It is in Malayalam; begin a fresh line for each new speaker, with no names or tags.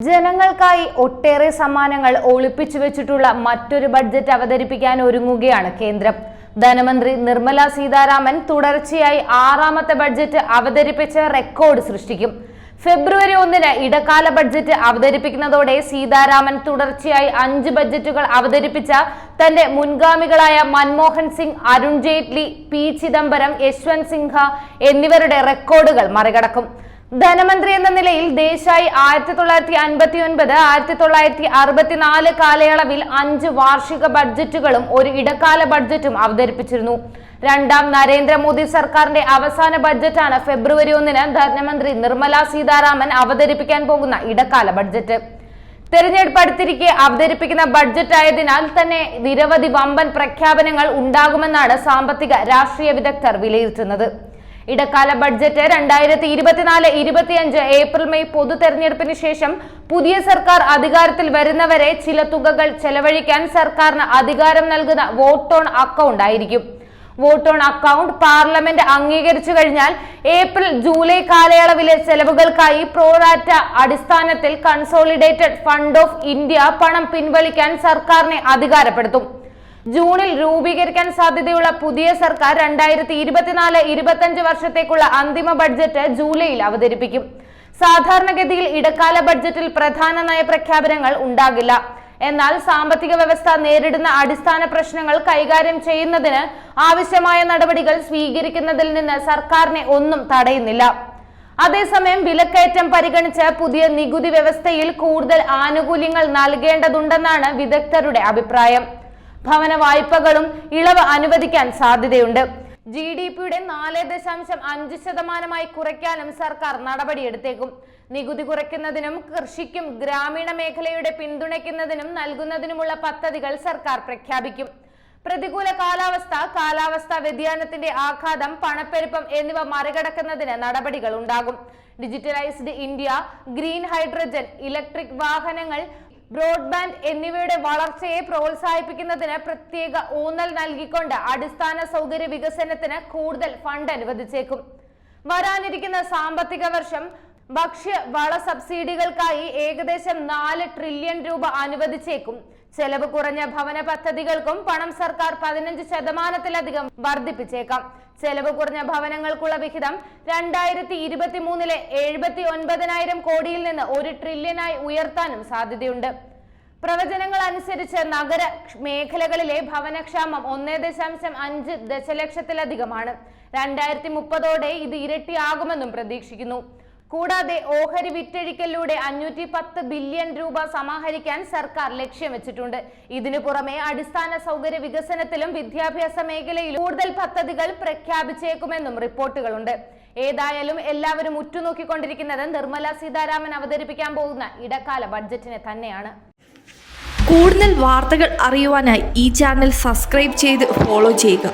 ജനങ്ങൾക്കായി ഒട്ടേറെ സമ്മാനങ്ങൾ ഒളിപ്പിച്ചു വെച്ചിട്ടുള്ള മറ്റൊരു ബഡ്ജറ്റ് അവതരിപ്പിക്കാൻ ഒരുങ്ങുകയാണ് കേന്ദ്രം. ധനമന്ത്രി നിർമ്മല സീതാരാമൻ തുടർച്ചയായി 6ാമത്തെ ബഡ്ജറ്റ് അവതരിപ്പിച്ച് റെക്കോർഡ് സൃഷ്ടിക്കും. ഫെബ്രുവരി 1-ന് ഇടക്കാല ബഡ്ജറ്റ് അവതരിപ്പിക്കുന്നതോടെ സീതാരാമൻ തുടർച്ചയായി 5 ബഡ്ജറ്റുകൾ അവതരിപ്പിച്ച തന്റെ മുൻഗാമികളായ മൻമോഹൻ സിംഗ്, അരുൺ ജെയ്റ്റ്ലി, പി ചിദംബരം, യശ്വന്ത് സിൻഹ എന്നിവരുടെ റെക്കോർഡുകൾ മറികടക്കും. ധനമന്ത്രി എന്ന നിലയിൽ ദേശായി 1959-1964 കാലയളവിൽ 5 വാർഷിക ബഡ്ജറ്റുകളും ഒരു ഇടക്കാല ബഡ്ജറ്റും അവതരിപ്പിച്ചിരുന്നു. രണ്ടാം നരേന്ദ്രമോദി സർക്കാരിന്റെ അവസാന ബഡ്ജറ്റാണ് ഫെബ്രുവരി 1-ന് ധനമന്ത്രി നിർമ്മല സീതാരാമൻ അവതരിപ്പിക്കാൻ പോകുന്ന ഇടക്കാല ബഡ്ജറ്റ്. തെരഞ്ഞെടുപ്പ് അടുത്തിരിക്കെ അവതരിപ്പിക്കുന്ന ബഡ്ജറ്റ് ആയതിനാൽ തന്നെ നിരവധി വമ്പൻ പ്രഖ്യാപനങ്ങൾ ഉണ്ടാകുമെന്നാണ് സാമ്പത്തിക രാഷ്ട്രീയ വിദഗ്ധർ വിലയിരുത്തുന്നത്. ഇടക്കാല ബഡ്ജറ്റ് 2024-25 ഏപ്രിൽ-മെയ് പൊതു തെരഞ്ഞെടുപ്പിന് ശേഷം പുതിയ സർക്കാർ അധികാരത്തിൽ വരുന്നവരെ ചില തുകകൾ ചെലവഴിക്കാൻ സർക്കാരിന് അധികാരം നൽകുന്ന വോട്ട് ഓൺ അക്കൗണ്ട് ആയിരിക്കും. വോട്ട് ഓൺ അക്കൗണ്ട് പാർലമെന്റ് അംഗീകരിച്ചു കഴിഞ്ഞാൽ ഏപ്രിൽ-ജൂലൈ കാലയളവിലെ ചെലവുകൾക്കായി പ്രോറാറ്റ അടിസ്ഥാനത്തിൽ കൺസോളിഡേറ്റഡ് ഫണ്ട് ഓഫ് ഇന്ത്യ പണം പിൻവലിക്കാൻ സർക്കാരിനെ അധികാരപ്പെടുത്തും. ജൂണിൽ രൂപീകരിക്കാൻ സാധ്യതയുള്ള പുതിയ സർക്കാർ 2024-25 വർഷത്തേക്കുള്ള അന്തിമ ബഡ്ജറ്റ് ജൂലൈയിൽ അവതരിപ്പിക്കും. സാധാരണഗതിയിൽ ഇടക്കാല ബഡ്ജറ്റിൽ പ്രധാന നയപ്രഖ്യാപനങ്ങൾ ഉണ്ടാകില്ല. എന്നാൽ സാമ്പത്തിക വ്യവസ്ഥ നേരിടുന്ന അടിസ്ഥാന പ്രശ്നങ്ങൾ കൈകാര്യം ചെയ്യുന്നതിന് ആവശ്യമായ നടപടികൾ സ്വീകരിക്കുന്നതിൽ നിന്ന് സർക്കാരിനെ ഒന്നും തടയുന്നില്ല. അതേസമയം വിലക്കയറ്റം പരിഗണിച്ച് പുതിയ നികുതി വ്യവസ്ഥയിൽ കൂടുതൽ ആനുകൂല്യങ്ങൾ നൽകേണ്ടതുണ്ടെന്നാണ് വിദഗ്ധരുടെ അഭിപ്രായം. ഭവന വായ്പകളും ഇളവ് അനുവദിക്കാൻ സാധ്യതയുണ്ട്. GDP-യുടെ 4.5% കുറയ്ക്കാനും സർക്കാർ നടപടിയെടുത്തേക്കും. നികുതി കുറയ്ക്കുന്നതിനും കൃഷിക്കും ഗ്രാമീണ മേഖലയുടെ പിന്തുണയ്ക്കുന്നതിനും നൽകുന്നതിനുമുള്ള പദ്ധതികൾ സർക്കാർ പ്രഖ്യാപിക്കും. പ്രതികൂല കാലാവസ്ഥാ വ്യതിയാനത്തിന്റെ ആഘാതം, പണപ്പെരുപ്പം എന്നിവ മറികടക്കുന്നതിന് നടപടികൾ ഉണ്ടാകും. Digitalised India, green hydrogen, electric വാഹനങ്ങൾ, ബ്രോഡ്ബാൻഡ് എന്നിവയുടെ വളർച്ചയെ പ്രോത്സാഹിപ്പിക്കുന്നതിന് പ്രത്യേക ഊന്നൽ നൽകിക്കൊണ്ട് അടിസ്ഥാന സൗകര്യ വികസനത്തിന് കൂടുതൽ ഫണ്ട് അനുവദിച്ചേക്കും. വരാനിരിക്കുന്ന സാമ്പത്തിക വർഷം ഭക്ഷ്യ വള സബ്സിഡികൾക്കായി ഏകദേശം 4 ട്രില്യൺ രൂപ അനുവദിച്ചേക്കും. ചെലവ് കുറഞ്ഞ ഭവന പദ്ധതികൾക്കും പണം സർക്കാർ 15%-ലധികം വർദ്ധിപ്പിച്ചേക്കാം. ചെലവ് കുറഞ്ഞ ഭവനങ്ങൾക്കുള്ള വിഹിതം 2023-ലെ 79,000 കോടിയിൽ നിന്ന് 1 ട്രില്യനായി ഉയർത്താനും സാധ്യതയുണ്ട്. പ്രവചനങ്ങൾ അനുസരിച്ച് നഗര മേഖലകളിലെ ഭവനക്ഷാമം 1.5 ദശലക്ഷത്തിലധികമാണ്. 2030-ഓടെ ഇത് ഇരട്ടിയാകുമെന്നും പ്രതീക്ഷിക്കുന്നു. കൂടാതെ ഓഹരി വിറ്റഴിക്കലിലൂടെ 510 ബില്യൺ രൂപ സമാഹരിക്കാൻ സർക്കാർ ലക്ഷ്യം വെച്ചിട്ടുണ്ട്. ഇതിനു പുറമെ അടിസ്ഥാന സൗകര്യ വികസനത്തിലും വിദ്യാഭ്യാസ മേഖലയിലും കൂടുതൽ പദ്ധതികൾ പ്രഖ്യാപിച്ചേക്കുമെന്നും റിപ്പോർട്ടുകളുണ്ട്. ഏതായാലും എല്ലാവരും ഉറ്റുനോക്കിക്കൊണ്ടിരിക്കുന്നത് നിർമ്മല സീതാരാമൻ അവതരിപ്പിക്കാൻ പോകുന്ന ഇടക്കാല ബഡ്ജറ്റിനെ തന്നെയാണ്.
കൂടുതൽ വാർത്തകൾ അറിയുവാനായി ഈ ചാനൽ സബ്സ്ക്രൈബ് ചെയ്ത് ഫോളോ ചെയ്യുക.